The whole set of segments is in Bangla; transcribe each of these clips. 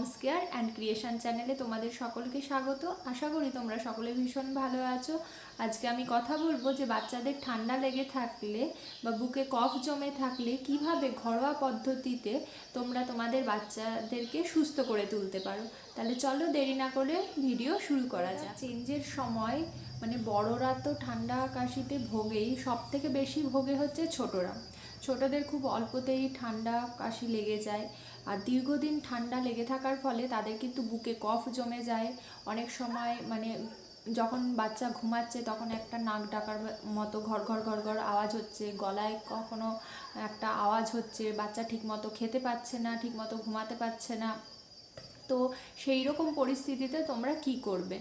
মমস কেয়ার অ্যান্ড ক্রিয়েশন চ্যানেলে তোমাদের সকলকে স্বাগত। আশা করি তোমরা সকলে ভীষণ ভালো আছো। আজকে আমি কথা বলবো যে বাচ্চাদের ঠান্ডা লেগে থাকলে বা বুকে কফ জমে থাকলে কিভাবে ঘরোয়া পদ্ধতিতে তোমরা তোমাদের বাচ্চাদেরকে সুস্থ করে তুলতে পারো। তাহলে চলো দেরি না করে ভিডিও শুরু করা যাক। চেঞ্জের সময় বড়রা তো ঠান্ডা কাশিতে ভোগেই, সব থেকে বেশি ভোগে হচ্ছে ছোটরা। ছোটদের খুব অল্পতেই ঠান্ডা কাশি লেগে যায়, আর দীর্ঘদিন ঠান্ডা লেগে থাকার ফলে তাদের কিন্তু বুকে কফ জমে যায়। অনেক সময় যখন বাচ্চা ঘুমাচ্ছে তখন একটা নাক ডাকার মতো ঘর ঘর ঘর ঘর আওয়াজ হচ্ছে, গলায় কখনো একটা আওয়াজ হচ্ছে, বাচ্চা ঠিকমতো খেতে পাচ্ছে না, ঠিকমতো ঘুমাতে পারছে না। তো সেই রকম পরিস্থিতিতে তোমরা কি করবে?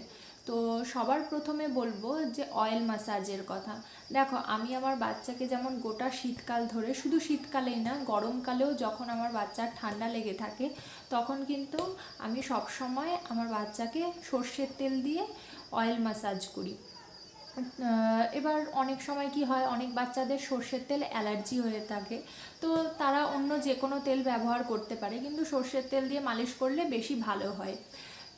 তো সবার প্রথমে বলবো যে অয়েল ম্যাসাজের কথা। দেখো, আমি আমার বাচ্চাকে যেমন গোটা শীতকাল ধরে, শুধু শীতকালেই না, গরমকালেও যখন আমার বাচ্চার ঠান্ডা লেগে থাকে তখন কিন্তু আমি সবসময় আমার বাচ্চাকে সর্ষের তেল দিয়ে অয়েল ম্যাসাজ করি। এবার অনেক সময় কি হয়, অনেক বাচ্চাদের সর্ষের তেল অ্যালার্জি হয়ে থাকে, তো তারা অন্য যে কোনো তেল ব্যবহার করতে পারে, কিন্তু সর্ষের তেল দিয়ে মালিশ করলে বেশি ভালো হয়।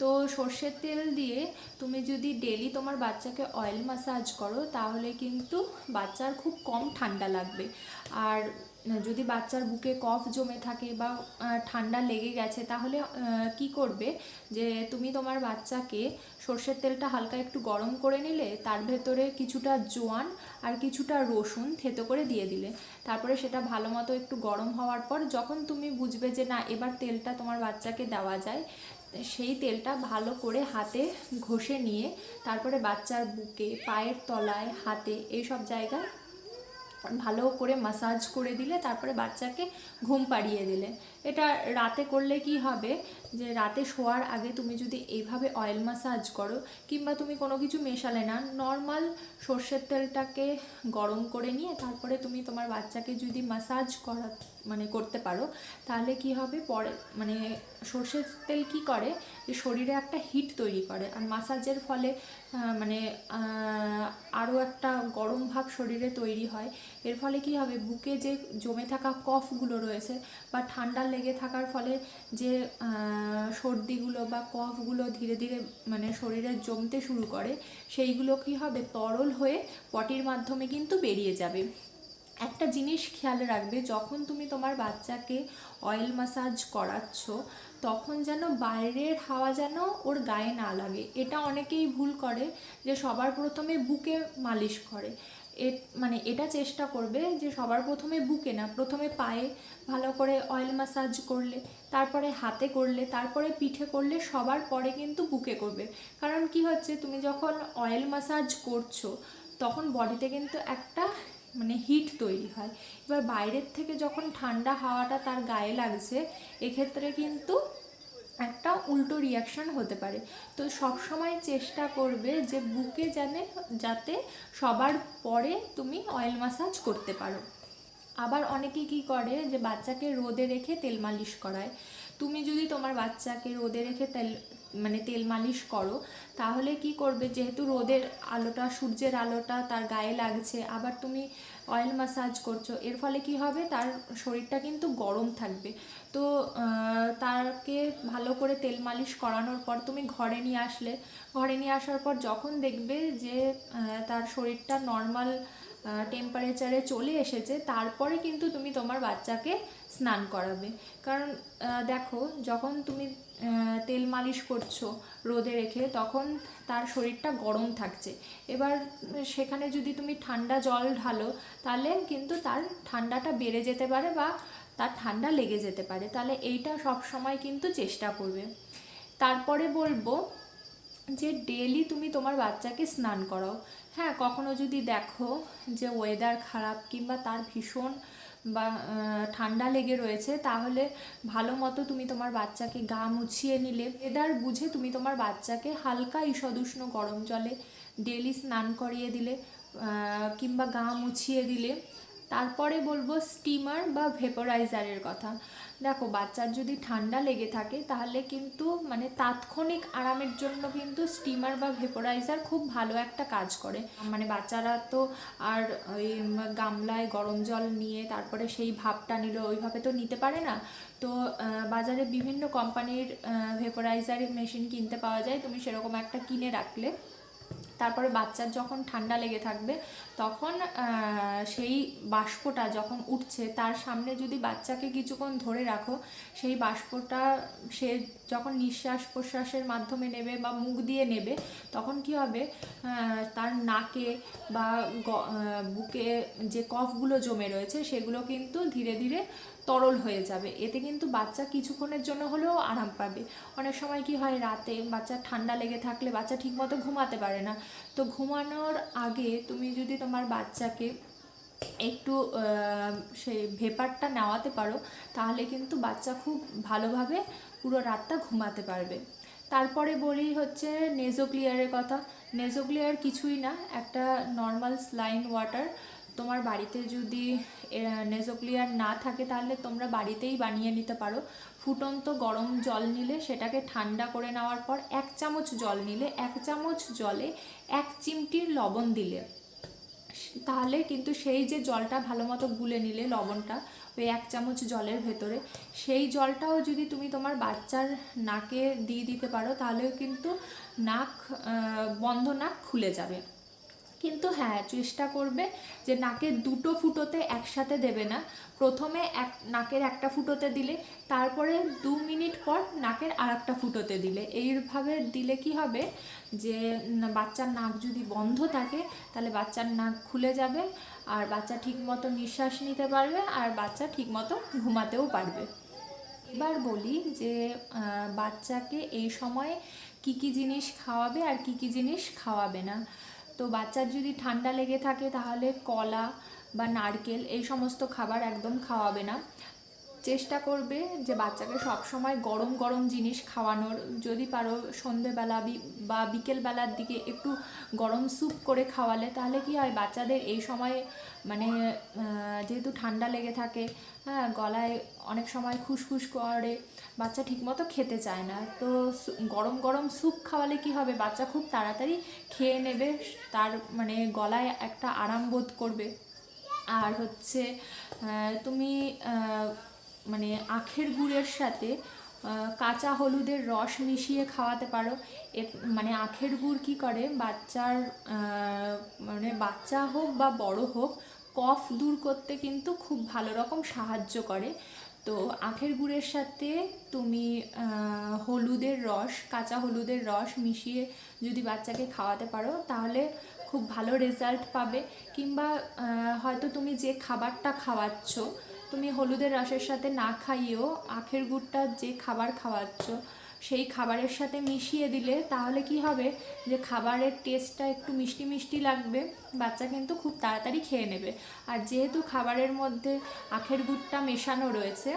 তো সর্ষের তেল দিয়ে তুমি যদি ডেলি তোমার বাচ্চাকে অয়েল ম্যাসাজ করো তাহলে কিন্তু বাচ্চার খুব কম ঠান্ডা লাগবে। আর যদি বাচ্চার বুকে কফ জমে থাকে বা ঠান্ডা লেগে গেছে তাহলে কি করবে, যে তুমি তোমার বাচ্চাকে সর্ষের তেলটা হালকা একটু গরম করে নিলে, তার ভেতরে কিছুটা জোয়ান আর কিছুটা রসুন থেতো করে দিয়ে দিলে, তারপরে সেটা ভালো মতো একটু গরম হওয়ার পর যখন তুমি বুঝবে যে না এবার তেলটা তোমার বাচ্চাকে দেওয়া যায়, সেই তেলটা ভালো করে হাতে ঘষে নিয়ে তারপরে বাচ্চার বুকে, পায়ের তলায়, হাতে, এই সব জায়গায় ভালো করে ম্যাসাজ করে দিলে, তারপরে বাচ্চাকে ঘুম পাড়িয়ে দিলে। এটা রাতে করলে কি হবে, যে রাতে শোয়ার আগে তুমি যদি এইভাবে অয়েল ম্যাসাজ করো, কিংবা তুমি কোনো কিছু মেশালে না, নর্মাল সর্ষের তেলটাকে গরম করে নিয়ে তারপরে তুমি তোমার বাচ্চাকে যদি ম্যাসাজ করতে পারো, তাহলে কি হবে, পরে সর্ষের তেল কি করে, যে শরীরে একটা হিট তৈরি করে, আর ম্যাসাজের ফলে আরও একটা গরম ভাব শরীরে তৈরি হয়। এর ফলে কি হবে, বুকে যে জমে থাকা কফগুলো রয়েছে বা ঠান্ডা লেগে থাকার ফলে যে সর্দিগুলো বা কফগুলো ধীরে ধীরে শরীরে জমতে শুরু করে, সেইগুলো কি হবে, তরল হয়ে পটির মাধ্যমে কিন্তু বেরিয়ে যাবে। একটা জিনিস খেয়াল রাখবে, যখন তুমি তোমার বাচ্চাকে অয়েল ম্যাসাজ করাচ্ছ তখন যেন বাইরের হাওয়া যেন ওর গায়ে না লাগে। এটা অনেকেই ভুল করে, যে সবার প্রথমে বুকে মালিশ করে। এটা চেষ্টা করবে যে সবার প্রথমে বুকে না, প্রথমে পায়ে ভালো করে অয়েল ম্যাসাজ করলে, তারপরে হাতে করলে, তারপরে পিঠে করলে, সবার পরে কিন্তু বুকে করবে। কারণ কি হচ্ছে, তুমি যখন অয়েল ম্যাসাজ করছো তখন বডিতে কিন্তু একটা হিট তৈরি হয়। এবার বাইরের থেকে যখন ঠান্ডা হাওয়াটা তার গায়ে লাগছে, এক্ষেত্রে কিন্তু একটা উল্টো রিয়াকশান হতে পারে। তো সবসময় চেষ্টা করবে যে বুকে যাতে সবার পরে তুমি অয়েল ম্যাসাজ করতে পারো। আবার অনেকে কি করে, যে বাচ্চাকে রোদে রেখে তেল মালিশ করায়। তুমি যদি তোমার বাচ্চাকে রোদে রেখে তেল মালিশ করো, তাহলে কি করবে, যেহেতু রোদের আলোটা, সূর্যের আলোটা তার গায়ে লাগছে, আবার তুমি অয়েল ম্যাসাজ করছো, এর ফলে কি হবে, তার শরীরটা কিন্তু গরম থাকবে। তো তাকে ভালো করে তেল মালিশ করানোর পর তুমি ঘরে নিয়ে আসলে, ঘরে নিয়ে আসার পর যখন দেখবে যে তার শরীরটা নর্মাল টেম্পারেচারে চলে এসেছে, তারপরে কিন্তু তুমি তোমার বাচ্চাকে স্নান করাবে। কারণ দেখো, যখন তুমি তেল মালিশ করছো রোদে রেখে, তখন তার শরীরটা গরম থাকছে। এবার সেখানে যদি তুমি ঠান্ডা জল ঢালো, তাহলে কিন্তু তার ঠান্ডাটা বেড়ে যেতে পারে বা তার ঠান্ডা লেগে যেতে পারে। তাহলে এইটা সব সময় কিন্তু চেষ্টা করবে। তারপরে বলবো যে ডেলি তুমি তোমার বাচ্চাকে স্নান করাও। হ্যাঁ, কখনো যদি দেখো যে ওয়েদার খারাপ কিংবা তার ভীষণ বা ঠান্ডা লেগে রয়েছে, তাহলে ভালো মতো তুমি তোমার বাচ্চাকে গা মুছিয়ে নিলে, ওয়েদার বুঝে তুমি তোমার বাচ্চাকে হালকা ঈষদুষ্ণ গরম জলে ডেলি স্নান করিয়ে দিলে কিংবা গা মুছিয়ে দিলে। তারপরে বলবো স্টিমার বা ভেপোরাইজারের কথা। দেখো, বাচ্চার যদি ঠান্ডা লেগে থাকে তাহলে কিন্তু মানে তাৎক্ষণিক আরামের জন্য কিন্তু স্টিমার বা ভেপোরাইজার খুব ভালো একটা কাজ করে। মানে বাচ্চারা তো আর ওই গামলায় গরম জল নিয়ে তারপরে সেই ভাপটা নিল ওইভাবে তো নিতে পারে না। তো বাজারে বিভিন্ন কোম্পানির ভেপোরাইজার মেশিন কিনতে পাওয়া যায়, তুমি সেরকম একটা কিনে রাখলে তারপরে বাচ্চার যখন ঠান্ডা লেগে থাকবে তখন সেই বাষ্পটা যখন উঠছে তার সামনে যদি বাচ্চাকে কিছুক্ষণ ধরে রাখো, সেই বাষ্পটা সে যখন নিঃশ্বাস প্রশ্বাসের মাধ্যমে নেবে বা মুখ দিয়ে নেবে, তখন কি হবে, তার নাকে বা বুকে যে কফগুলো জমে রয়েছে সেগুলো কিন্তু ধীরে ধীরে তরল হয়ে যাবে। এতে কিন্তু বাচ্চা কিছুক্ষণের জন্য হলেও আরাম পাবে। অনেক সময় কি হয়, রাতে বাচ্চার ঠান্ডা লেগে থাকলে বাচ্চা ঠিকমতো ঘুমাতে পারে না। তো ঘুমানোর আগে তুমি যদি তোমার বাচ্চাকে একটু সেই ভেপারটা নেওয়াতে পারো, তাহলে কিন্তু বাচ্চা খুব ভালোভাবে পুরো রাতটা ঘুমাতে পারবে। তারপরে বলি হচ্ছে নেজোক্লিয়ারের কথা। নেজোক্লিয়ার কিছুই না, একটা নর্মাল স্লাইন ওয়াটার। তোমার বাড়িতে যদি নেজোক্লিয়ার না থাকে তাহলে তোমরা বাড়িতেই বানিয়ে নিতে পারো। ফুটন্ত গরম জল নিলে সেটাকে ঠান্ডা করে নেওয়ার পর 1 চামচ জল নিলে 1 চামচ জলে 1 চিমটি লবণ দিলে, তাহলে কিন্তু সেই যে জলটা ভালো মতো গুলে নিলে লবণটা ওই 1 চামচ জলের ভেতরে, সেই জলটাও যদি তুমি তোমার বাচ্চার নাকে দিয়ে দিতে পারো তাহলেও কিন্তু নাক বন্ধ নাক খুলে যাবে। কিন্তু হ্যাঁ, চেষ্টা করবে যে নাকের দুটো ফুটোতে একসাথে দেবে না। প্রথমে নাকের একটা ফুটোতে দিলে, তারপরে 2 মিনিট পর নাকের আর একটা ফুটোতে দিলে। এইভাবে দিলে কি হবে যে বাচ্চার নাক যদি বন্ধ থাকে তাহলে বাচ্চার নাক খুলে যাবে, আর বাচ্চা ঠিকমতো নিঃশ্বাস নিতে পারবে, আর বাচ্চা ঠিকমতো ঘুমাতেও পারবে। এবার বলি যে বাচ্চাকে এই সময়ে কি কি জিনিস খাওয়াবে আর কি কি জিনিস খাওয়াবে না। তো বাচ্চার যদি ঠান্ডা লেগে থাকে তাহলে কলা বা নারকেল এই সমস্ত খাবার একদম খাওয়াবে না। চেষ্টা করবে যে বাচ্চাকে সবসময় গরম গরম জিনিস খাওয়ানোর। যদি পারো সন্ধেবেলা বা বিকেলবেলার দিকে একটু গরম স্যুপ করে খাওয়ালে তাহলে কি হয়, বাচ্চাদের এই সময় মানে যেহেতু ঠান্ডা লেগে থাকে, হ্যাঁ, গলায় অনেক সময় খুসখুস করে, বাচ্চা ঠিকমতো খেতে চায় না। তো গরম গরম স্যুপ খাওয়ালে কি হবে, বাচ্চা খুব তাড়াতাড়ি খেয়ে নেবে, তার মানে গলায় একটা আরাম বোধ করবে। আর হচ্ছে তুমি মানে আখের গুড়ের সাথে কাঁচা হলুদের রস মিশিয়ে খাওয়াতে পারো। মানে আখের গুড় কী করে, বাচ্চার মানে বাচ্চা হোক বা বড় হোক, কফ দূর করতে কিন্তু খুব ভালো রকম সাহায্য করে। তো আখের গুড়ের সাথে তুমি হলুদের রস, কাঁচা হলুদের রস মিশিয়ে যদি বাচ্চাকে খাওয়াতে পারো তাহলে খুব ভালো রেজাল্ট পাবে। কিংবা হয়তো তুমি যে খাবারটা খাওয়াচ্ছ, তুমি হলুদের রসের সাথে না খাইয়েও আখের গুড়টা যে খাবার খাওয়াচ্ছ সেই খাবারের সাথে মিশিয়ে দিলে তাহলে কি হবে, যে খাবারের টেস্টটা একটু মিষ্টি মিষ্টি লাগবে, বাচ্চা কিন্তু খুব তাড়াতাড়ি খেয়ে নেবে। আর যেহেতু খাবারের মধ্যে আখের গুড়টা মেশানো রয়েছে,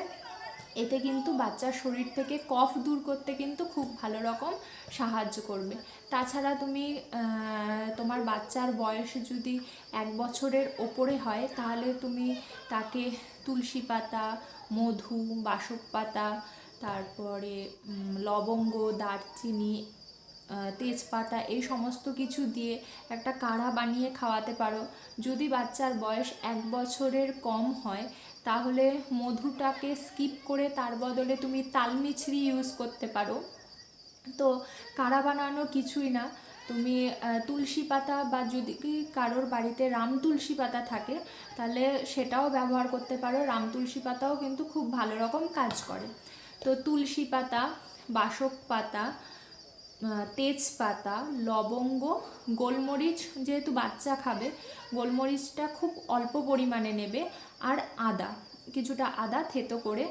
এতে কিন্তু বাচ্চার শরীর থেকে কফ দূর করতে কিন্তু খুব ভালো রকম সাহায্য করবে। তাছাড়া তুমি তোমার বাচ্চার বয়স যদি 1 বছরের ওপরে হয় তাহলে তুমি তাকে তুলসী পাতা, মধু, বাসক পাতা, তারপরে লবঙ্গ, দারচিনি, তেজপাতা এই সমস্ত কিছু দিয়ে একটা কাঢ়া বানিয়ে খাওয়াতে পারো। যদি বাচ্চার বয়স 1 বছরের কম হয় তাহলে মধুটাকে স্কিপ করে তার বদলে তুমি তালমিছরি ইউজ করতে পারো। তো কাঢ়া বানানো কিছুই না, তুমি তুলসী পাতা বা যদি কারোর বাড়িতে রাম তুলসী পাতা থাকে তাহলে সেটাও ব্যবহার করতে পারো। রাম তুলসী পাতাও কিন্তু খুব ভালো রকম কাজ করে। তো তুলসী পাতা, বাসক পাতা, তেজপাতা, লবঙ্গ, গোলমরিচ, যেহেতু বাচ্চা খাবে গোলমরিচটা খুব অল্প পরিমাণে নেবে, আর আদা, কিছুটা আদা থেতো করে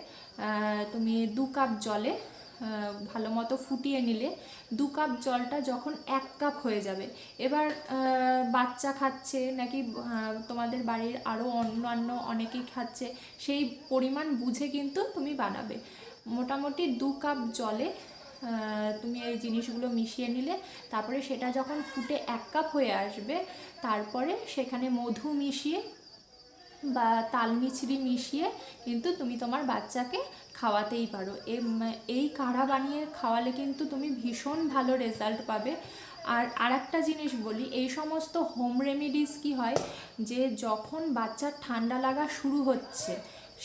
তুমি 2 কাপ জলে ভালো মতো ফুটিয়ে নিলে 2 কাপ জলটা যখন 1 কাপ হয়ে যাবে, এবার বাচ্চা খাচ্ছে নাকি তোমাদের বাড়ির আরও অন্যান্য অনেকেই খাচ্ছে, সেই পরিমাণ বুঝে কিন্তু তুমি বানাবে। মোটামুটি 2 কাপ জলে তুমি এই জিনিসগুলো মিশিয়ে নিলে, তারপরে সেটা যখন ফুটে 1 কাপ হয়ে আসবে তারপরে সেখানে মধু মিশিয়ে বা তালমিছরি মিশিয়ে কিন্তু তুমি তোমার বাচ্চাকে খাওয়াতেই পারো। এই কাঢ়া বানিয়ে খাওয়ালে কিন্তু তুমি ভীষণ ভালো রেজাল্ট পাবে। আর আরেকটা জিনিস বলি, এই সমস্ত হোম রেমিডিস কি হয় যে যখন বাচ্চার ঠান্ডা লাগা শুরু হচ্ছে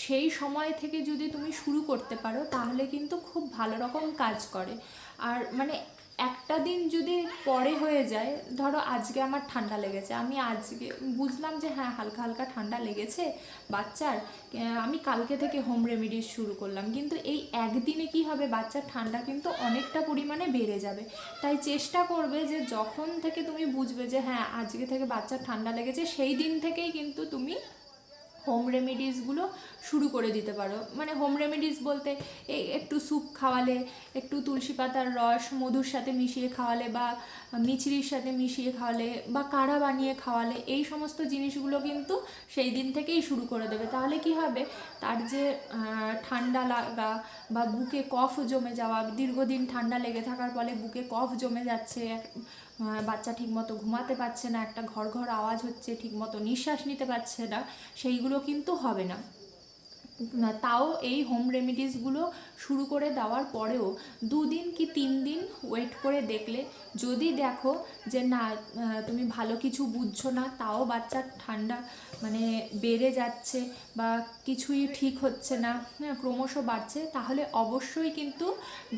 সেই সময় থেকে যদি তুমি শুরু করতে পারো তাহলে কিন্তু খুব ভালো রকম কাজ করে। আর মানে একটা দিন যদি পরে হয়ে যায়, ধরো আজকে আমার ঠান্ডা লেগেছে, আমি আজকে বুঝলাম যে হ্যাঁ হালকা হালকা ঠান্ডা লেগেছে বাচ্চার, আমি কালকে থেকে হোম রেমিডিস শুরু করলাম, কিন্তু এই একদিনে কি হবে, বাচ্চার ঠান্ডা কিন্তু অনেকটা পরিমাণে বেড়ে যাবে। তাই চেষ্টা করবে যে যখন থেকে তুমি বুঝবে যে হ্যাঁ আজকে থেকে বাচ্চার ঠান্ডা লেগেছে, সেই দিন থেকেই কিন্তু তুমি হোম রেমিডিসগুলো শুরু করে দিতে পারো। মানে হোম রেমিডিস বলতে এই একটু স্যুপ খাওয়ালে, একটু তুলসী পাতার রস মধুর সাথে মিশিয়ে খাওয়ালে, বা মিছরির সাথে মিশিয়ে খাওয়ালে, বা কাঢ়া বানিয়ে খাওয়ালে, এই সমস্ত জিনিসগুলো কিন্তু সেই দিন থেকেই শুরু করে দেবে। তাহলে কি হবে, তার যে ঠান্ডা লাগা বা বুকে কফ জমে যাওয়া, দীর্ঘদিন ঠান্ডা লেগে থাকার ফলে বুকে কফ জমে যাচ্ছে, বাচ্চা ঠিকমতো ঘুমাতে পারছে না, একটা ঘর ঘর আওয়াজ হচ্ছে, ঠিকমতো নিঃশ্বাস নিতে পারছে না, সেইগুলো কিন্তু হবে না। তাও এই হোম রেমিডিসগুলো শুরু করে দেওয়ার পরেও 2 দিন কি 3 দিন ওয়েট করে দেখলে, যদি দেখো যে না তুমি ভালো কিছু বুঝছো না, তাও বাচ্চার ঠান্ডা মানে বেড়ে যাচ্ছে বা কিছুই ঠিক হচ্ছে না, ক্রমশ বাড়ছে, তাহলে অবশ্যই কিন্তু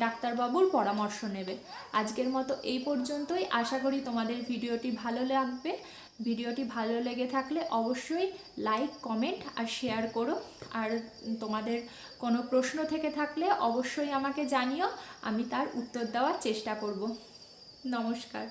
ডাক্তারবাবুর পরামর্শ নেবে। আজকের মতো এই পর্যন্তই। আশা করি তোমাদের ভিডিওটি ভালো লাগবে। ভিডিওটি ভালো লেগে থাকলে অবশ্যই লাইক, কমেন্ট আর শেয়ার করো। আর তোমাদের কোনো প্রশ্ন থেকে থাকলে অবশ্যই আমাকে জানিও, আমি তার উত্তর দেওয়ার চেষ্টা করব। নমস্কার।